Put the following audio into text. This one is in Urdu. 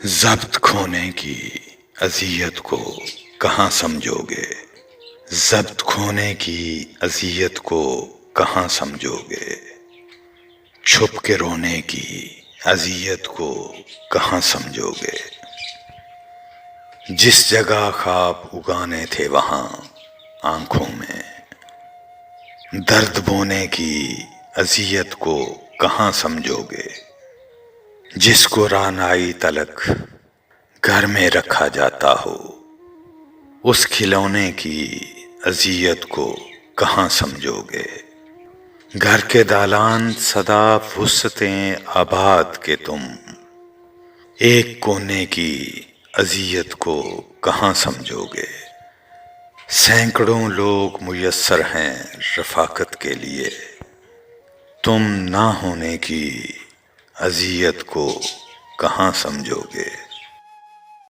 ضبط کھونے کی اذیت کو کہاں سمجھو گے؟ ضبط کھونے کی اذیت کو کہاں سمجھو گے؟ چھپ کے رونے کی اذیت کو کہاں سمجھو گے؟ جس جگہ خواب اگانے تھے وہاں آنکھوں میں درد بونے کی اذیت کو کہاں سمجھو گے؟ جس کو رانائی تلک گھر میں رکھا جاتا ہو اس کھلونے کی اذیت کو کہاں سمجھو گے؟ گھر کے دالان سدا وسعتیں آباد کے تم ایک کونے کی اذیت کو کہاں سمجھو گے؟ سینکڑوں لوگ میسر ہیں رفاقت کے لیے، تم نہ ہونے کی اذیت کو کہاں سمجھو گے؟